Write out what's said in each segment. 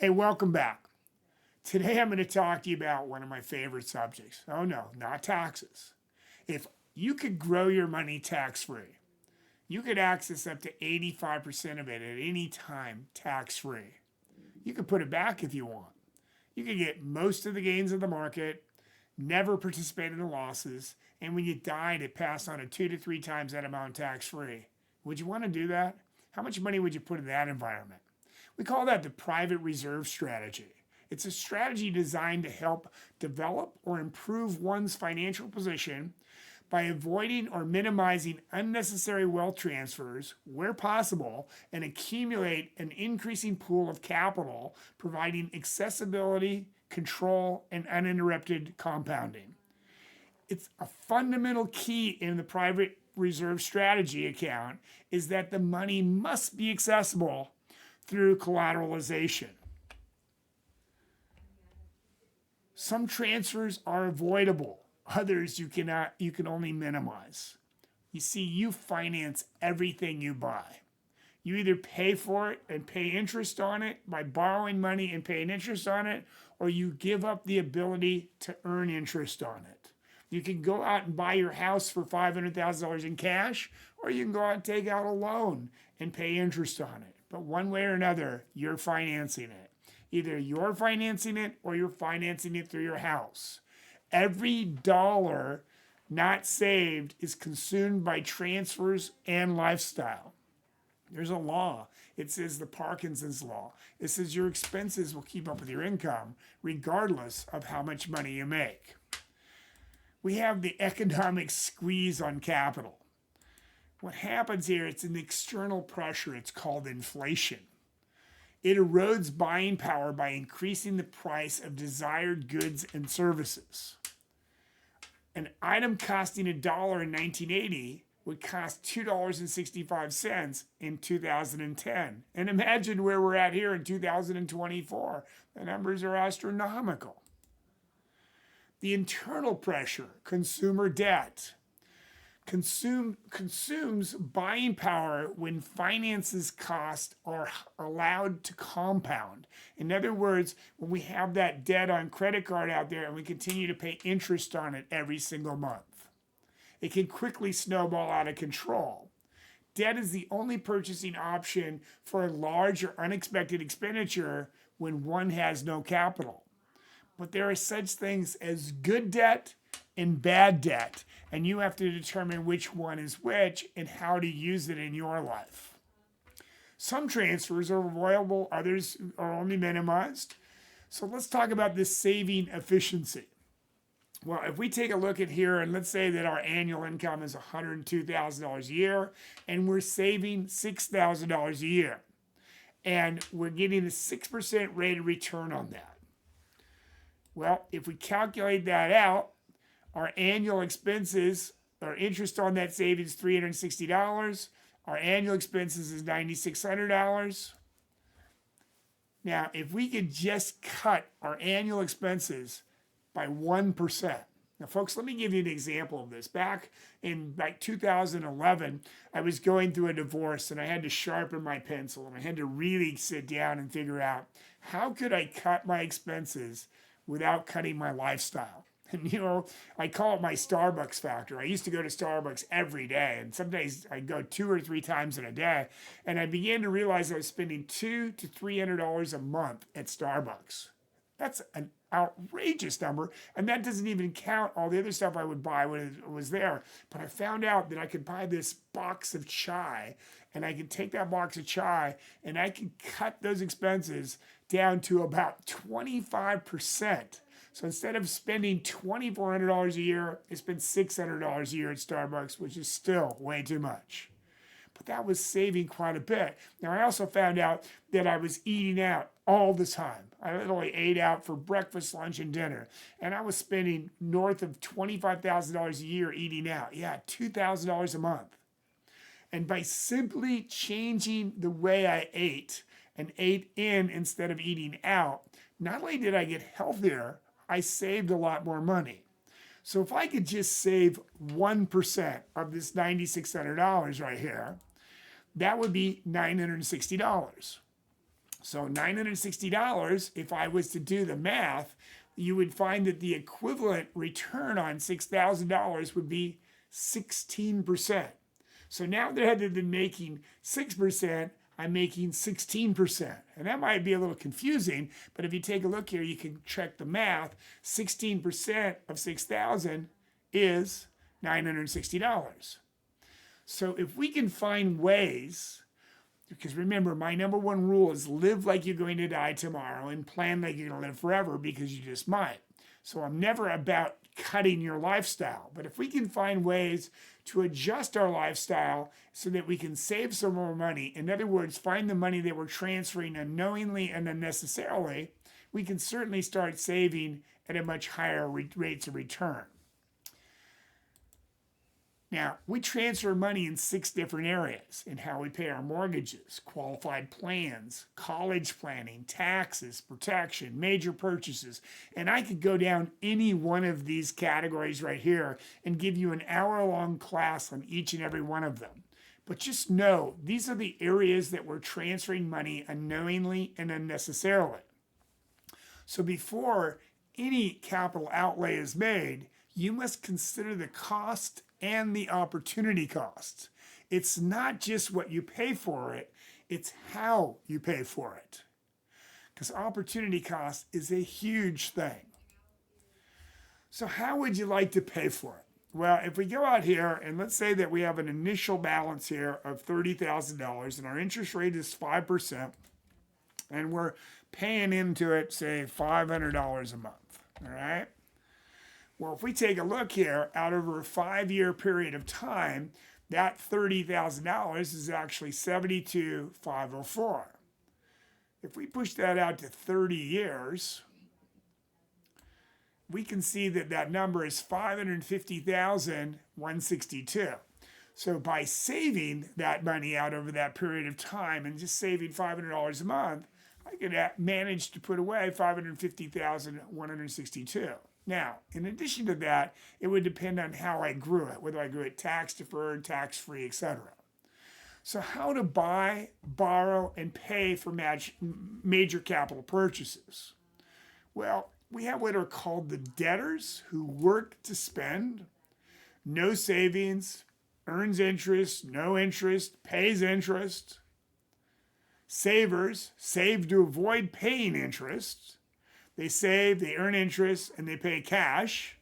Hey, welcome back. Today I'm going to talk to you about one of my favorite subjects. Oh no, not taxes. If you could grow your money tax free, you could access up to 85% of it at any time tax free. You could put it back if you want. You could get most of the gains of the market, never participate in the losses, and when you died, it passed on at 2 to 3 times that amount tax free. Would you want to do that? How much money would you put in that environment? We call that the private reserve strategy. It's a strategy designed to help develop or improve one's financial position by avoiding or minimizing unnecessary wealth transfers where possible and accumulate an increasing pool of capital, providing accessibility, control, and uninterrupted compounding. It's a fundamental key in the private reserve strategy account is that the money must be accessible through collateralization. Some transfers are avoidable. Others you can only minimize. You see, you finance everything you buy. You either pay for it and pay interest on it by borrowing money and paying interest on it, or you give up the ability to earn interest on it. You can go out and buy your house for $500,000 in cash, or you can go out and take out a loan and pay interest on it. But one way or another, you're financing it. Either you're financing it or you're financing it through your house. Every dollar not saved is consumed by transfers and lifestyle. There's a law. It says the Parkinson's law. It says your expenses will keep up with your income regardless of how much money you make. We have the economic squeeze on capital. What happens here, it's an external pressure. It's called inflation. It erodes buying power by increasing the price of desired goods and services. An item costing $1 in 1980 would cost $2.65 in 2010. And imagine where we're at here in 2024. The numbers are astronomical. The internal pressure, consumer debt, consumes buying power when finances costs are allowed to compound. In other words, when we have that debt on credit card out there and we continue to pay interest on it every single month, it can quickly snowball out of control. Debt is the only purchasing option for a large or unexpected expenditure when one has no capital. But there are such things as good debt and bad debt, and you have to determine which one is which and how to use it in your life. Some transfers are avoidable, others are only minimized. So let's talk about this saving efficiency. Well, if we take a look at here and let's say that our annual income is $102,000 a year and we're saving $6,000 a year and we're getting a 6% rate of return on that. Well, if we calculate that out, our annual expenses, our interest on that savings is $360. Our annual expenses is $9,600. Now, if we could just cut our annual expenses by 1%. Now, folks, let me give you an example of this. Back in 2011, I was going through a divorce and I had to sharpen my pencil and I had to really sit down and figure out how could I cut my expenses without cutting my lifestyle. And I call it my Starbucks factor. I used to go to Starbucks every day, and some days I'd go 2 or 3 times in a day. And I began to realize I was spending $200 to $300 a month at Starbucks. That's an outrageous number, and that doesn't even count all the other stuff I would buy when it was there. But I found out that I could buy this box of chai, and I could take that box of chai, and I could cut those expenses down to about 25%. So instead of spending $2,400 a year, I spent $600 a year at Starbucks, which is still way too much. But that was saving quite a bit. Now, I also found out that I was eating out all the time. I literally ate out for breakfast, lunch, and dinner. And I was spending north of $25,000 a year eating out. Yeah, $2,000 a month. And by simply changing the way I ate and ate in instead of eating out, not only did I get healthier, I saved a lot more money. So if I could just save 1% of this $9,600 right here, that would be $960. So $960, if I was to do the math, you would find that the equivalent return on $6,000 would be 16%. So now rather than making 6%, I'm making 16%. And that might be a little confusing, but if you take a look here, you can check the math. 16% of 6,000 is $960. So if we can find ways, because remember, my number one rule is live like you're going to die tomorrow and plan like you're going to live forever, because you just might. So I'm never about cutting your lifestyle. But if we can find ways to adjust our lifestyle so that we can save some more money, in other words, find the money that we're transferring unknowingly and unnecessarily, we can certainly start saving at a much higher rates of return. Now, we transfer money in 6 different areas in how we pay our mortgages, qualified plans, college planning, taxes, protection, major purchases. And I could go down any one of these categories right here and give you an hour-long class on each and every one of them. But just know, these are the areas that we're transferring money unknowingly and unnecessarily. So before any capital outlay is made, you must consider the cost and the opportunity cost. It's not just what you pay for it, it's how you pay for it. Because opportunity cost is a huge thing. So how would you like to pay for it? Well, if we go out here and let's say that we have an initial balance here of $30,000 and our interest rate is 5%, and we're paying into it, say, $500 a month, all right? Well, if we take a look here, out over a 5-year period of time, that $30,000 is actually $72,504. If we push that out to 30 years, we can see that that number is $550,162. So by saving that money out over that period of time and just saving $500 a month, I could manage to put away $550,162. Now, in addition to that, it would depend on how I grew it, whether I grew it tax deferred, tax free, etc. So how to buy, borrow, and pay for major capital purchases? Well, we have what are called the debtors who work to spend, no savings, earns interest, no interest, pays interest. Savers save to avoid paying interest. They save, they earn interest, and they pay cash.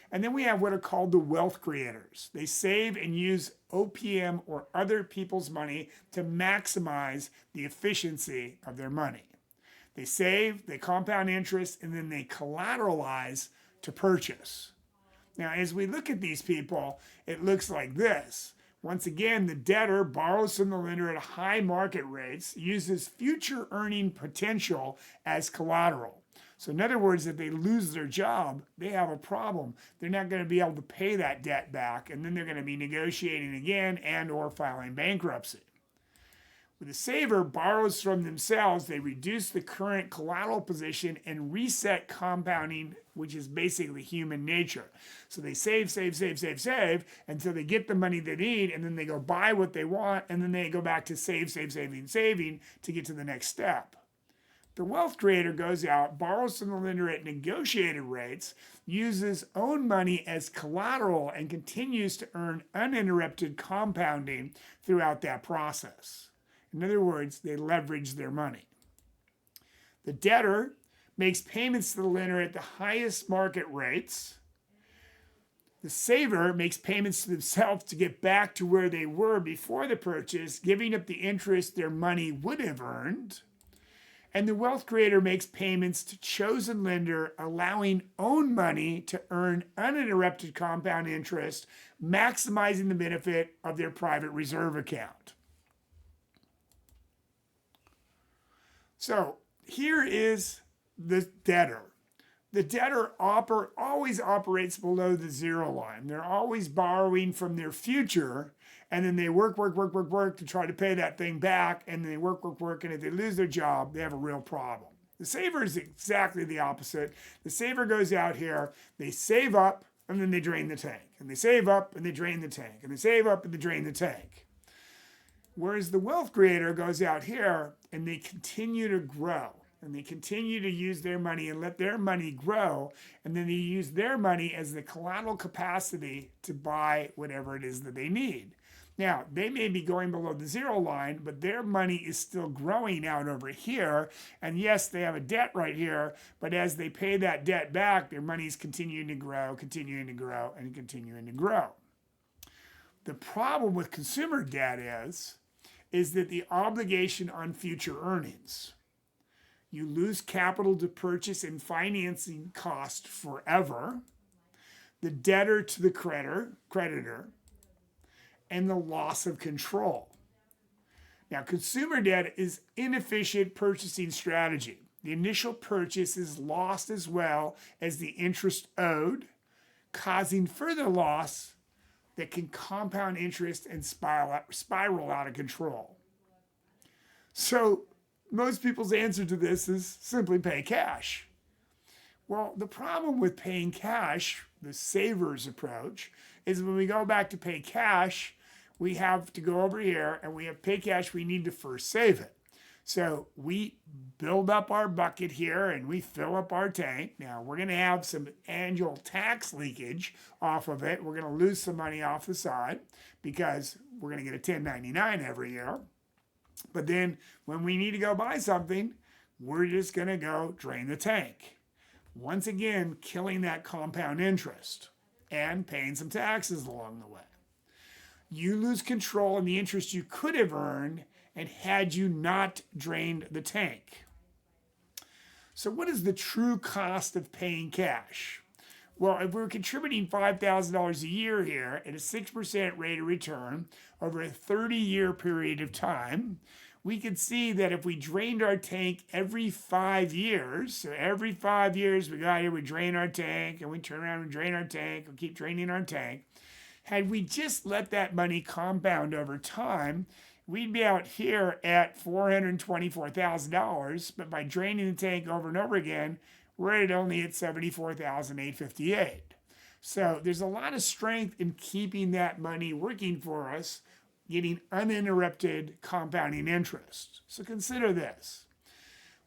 And then we have what are called the wealth creators. They save and use OPM or other people's money to maximize the efficiency of their money. They save, they compound interest, and then they collateralize to purchase. Now, as we look at these people, it looks like this. Once again, the debtor borrows from the lender at high market rates, uses future earning potential as collateral. So in other words, if they lose their job, they have a problem. They're not going to be able to pay that debt back, and then they're going to be negotiating again and or filing bankruptcy. When the saver borrows from themselves, they reduce the current collateral position and reset compounding, which is basically human nature. So they save until they get the money they need, and then they go buy what they want, and then they go back to saving to get to the next step. The wealth creator goes out, borrows from the lender at negotiated rates, uses own money as collateral, and continues to earn uninterrupted compounding throughout that process. In other words, they leverage their money. The debtor makes payments to the lender at the highest market rates. The saver makes payments to themselves to get back to where they were before the purchase, giving up the interest their money would have earned. And the wealth creator makes payments to chosen lender, allowing own money to earn uninterrupted compound interest, maximizing the benefit of their private reserve account. So here is the debtor. The debtor always operates below the zero line. They're always borrowing from their future, and then they work to try to pay that thing back, and they work, and if they lose their job, they have a real problem. The saver is exactly the opposite. The saver goes out here, they save up, and then they drain the tank. And they save up, and they drain the tank. And they save up, and they drain the tank. Whereas the wealth creator goes out here and they continue to grow and they continue to use their money and let their money grow. And then they use their money as the collateral capacity to buy whatever it is that they need. Now, they may be going below the zero line, but their money is still growing out over here. And yes, they have a debt right here, but as they pay that debt back, their money is continuing to grow, continuing to grow, and continuing to grow. The problem with consumer debt is that the obligation on future earnings. You lose capital to purchase and financing cost forever, the debtor to the creditor, and the loss of control. Now, consumer debt is inefficient purchasing strategy. The initial purchase is lost as well as the interest owed, causing further loss that can compound interest and spiral out of control. So most people's answer to this is simply pay cash. Well, the problem with paying cash, the saver's approach, is when we go back to pay cash, we have to go over here and we have pay cash, we need to first save it. So we build up our bucket here and we fill up our tank. Now we're going to have some annual tax leakage off of it. We're going to lose some money off the side because we're going to get a 1099 every year. But then when we need to go buy something, we're just going to go drain the tank. Once again, killing that compound interest and paying some taxes along the way. You lose control in the interest you could have earned and had you not drained the tank. So what is the true cost of paying cash? Well, if we're contributing $5,000 a year here at a 6% rate of return over a 30-year period of time, we could see that if we drained our tank every 5 years, so every 5 years we got here, we drain our tank, and we turn around and drain our tank, we keep draining our tank. Had we just let that money compound over time, we'd be out here at $424,000, but by draining the tank over and over again, we're at only at $74,858. So there's a lot of strength in keeping that money working for us, getting uninterrupted compounding interest. So consider this.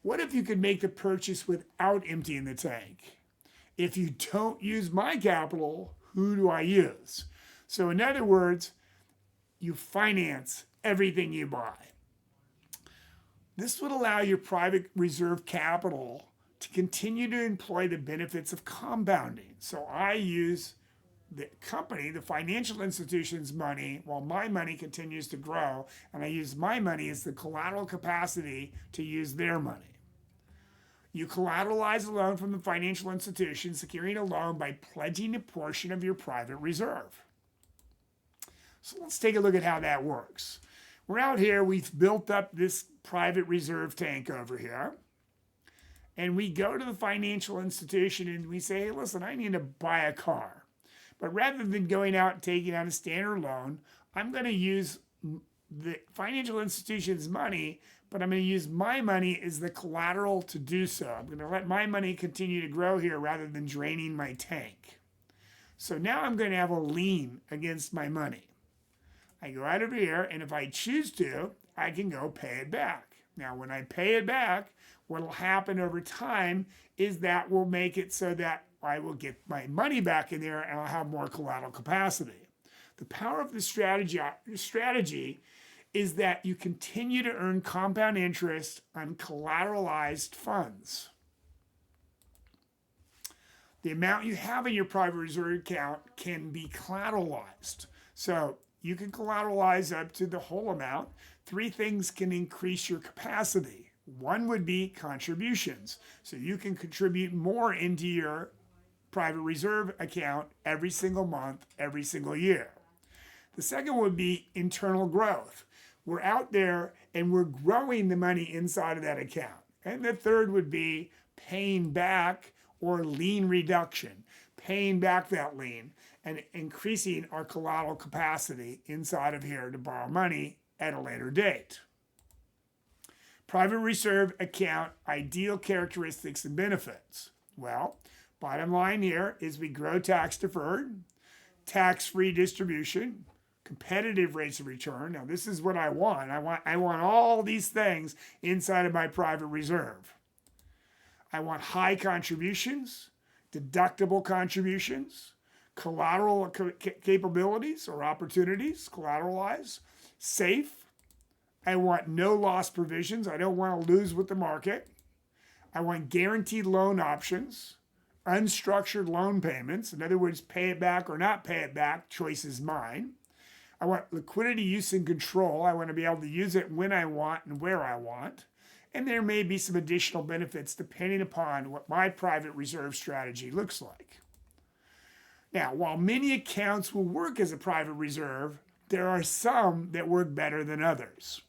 What if you could make the purchase without emptying the tank? If you don't use my capital, who do I use? So in other words, you finance everything you buy. This would allow your private reserve capital to continue to employ the benefits of compounding. So I use the company, the financial institution's money, while my money continues to grow, and I use my money as the collateral capacity to use their money. You collateralize a loan from the financial institution, securing a loan by pledging a portion of your private reserve. So let's take a look at how that works. We're out here, we've built up this private reserve tank over here. And we go to the financial institution and we say, hey, listen, I need to buy a car. But rather than going out and taking out a standard loan, I'm going to use the financial institution's money, but I'm going to use my money as the collateral to do so. I'm going to let my money continue to grow here rather than draining my tank. So now I'm going to have a lien against my money. I go out over here, and if I choose to, I can go pay it back. Now, when I pay it back, what will happen over time is that will make it so that I will get my money back in there and I'll have more collateral capacity. The power of the strategy is that you continue to earn compound interest on collateralized funds. The amount you have in your private reserve account can be collateralized. So you can collateralize up to the whole amount. 3 things can increase your capacity. One would be contributions. So you can contribute more into your private reserve account every single month, every single year. The second would be internal growth. We're out there and we're growing the money inside of that account. And the third would be paying back or lien reduction, paying back that lien and increasing our collateral capacity inside of here to borrow money at a later date. Private reserve account ideal characteristics and benefits. Well, bottom line here is we grow tax deferred, tax-free distribution, competitive rates of return. Now, this is what I want. I want all these things inside of my private reserve. I want high contributions, deductible contributions, collateral capabilities or opportunities, collateralize, safe. I want no loss provisions. I don't want to lose with the market. I want guaranteed loan options, unstructured loan payments. In other words, pay it back or not pay it back, choice is mine. I want liquidity use and control. I want to be able to use it when I want and where I want. And there may be some additional benefits depending upon what my private reserve strategy looks like. Now, while many accounts will work as a private reserve, there are some that work better than others.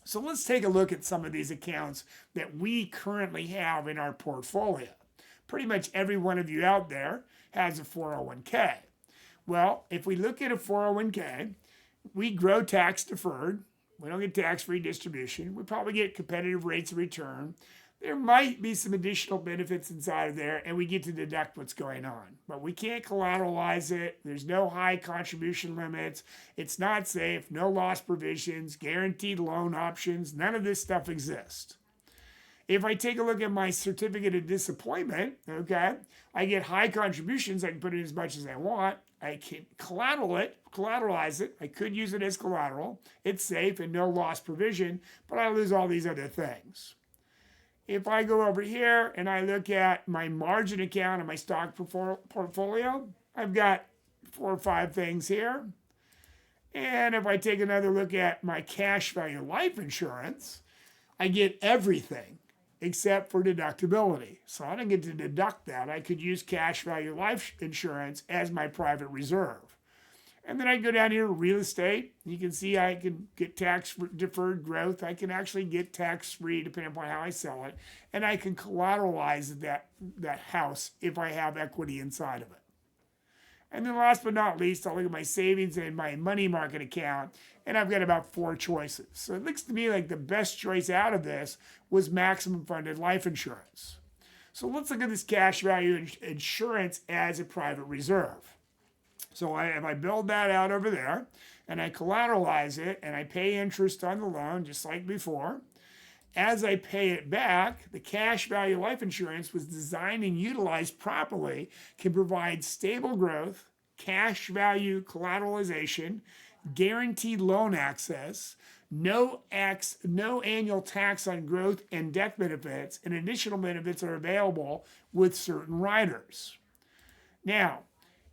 So let's take a look at some of these accounts that we currently have in our portfolio. Pretty much every one of you out there has a 401k. Well, if we look at a 401k, we grow tax deferred. We don't get tax-free distribution. We probably get competitive rates of return. There might be some additional benefits inside of there, and we get to deduct what's going on. But we can't collateralize it. There's no high contribution limits. It's not safe. No loss provisions, guaranteed loan options. None of this stuff exists. If I take a look at my certificate of disappointment, okay, I get high contributions. I can put in as much as I want. I can collateralize it. I could use it as collateral. It's safe and no loss provision, but I lose all these other things. If I go over here and I look at my margin account and my stock portfolio, I've got 4 or 5 things here. And if I take another look at my cash value life insurance, I get everything except for deductibility. So I don't get to deduct that. I could use cash value life insurance as my private reserve. And then I go down here to real estate. You can see I can get tax deferred growth. I can actually get tax free depending upon how I sell it. And I can collateralize that house if I have equity inside of it. And then last but not least, I'll look at my savings and my money market account, and I've got about 4 choices. So it looks to me like the best choice out of this was maximum funded life insurance. So let's look at this cash value insurance as a private reserve. So if I build that out over there, and I collateralize it, and I pay interest on the loan just like before, as I pay it back, the cash value life insurance was designed and utilized properly, can provide stable growth, cash value collateralization, guaranteed loan access, no annual tax on growth and death benefits, and additional benefits are available with certain riders. Now,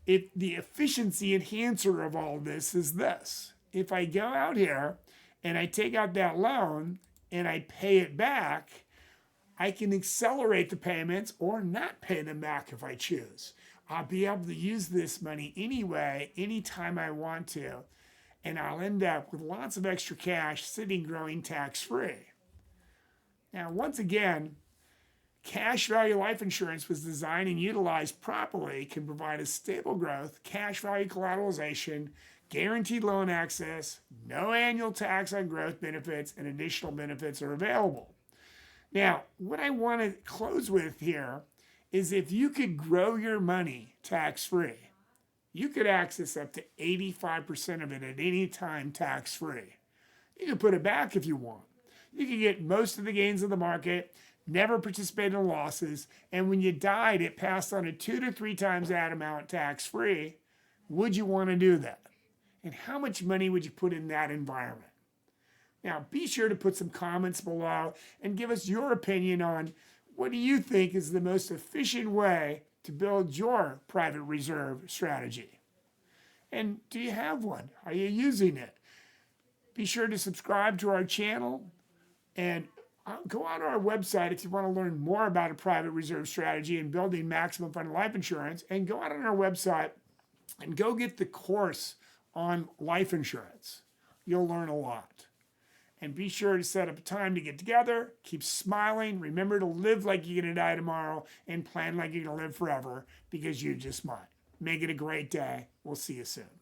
if the efficiency enhancer of all this is this. If I go out here and I take out that loan, and I pay it back, I can accelerate the payments or not pay them back if I choose. I'll be able to use this money anyway, anytime I want to, and I'll end up with lots of extra cash sitting growing tax-free. Now, once again, cash value life insurance was designed and utilized properly, can provide a stable growth, cash value collateralization, guaranteed loan access, no annual tax on growth benefits, and additional benefits are available. Now, what I want to close with here is if you could grow your money tax-free, you could access up to 85% of it at any time tax-free. You can put it back if you want. You can get most of the gains of the market, never participate in losses, and when you died, it passed on at 2 to 3 times that amount tax-free. Would you want to do that? And how much money would you put in that environment? Now, be sure to put some comments below and give us your opinion on what do you think is the most efficient way to build your private reserve strategy. And do you have one? Are you using it? Be sure to subscribe to our channel and go on our website if you want to learn more about a private reserve strategy and building maximum funded life insurance. And go out on our website and go get the course on life insurance. You'll learn a lot. And be sure to set up a time to get together. Keep smiling. Remember to live like you're going to die tomorrow and plan like you're going to live forever because you just might. Make it a great day. We'll see you soon.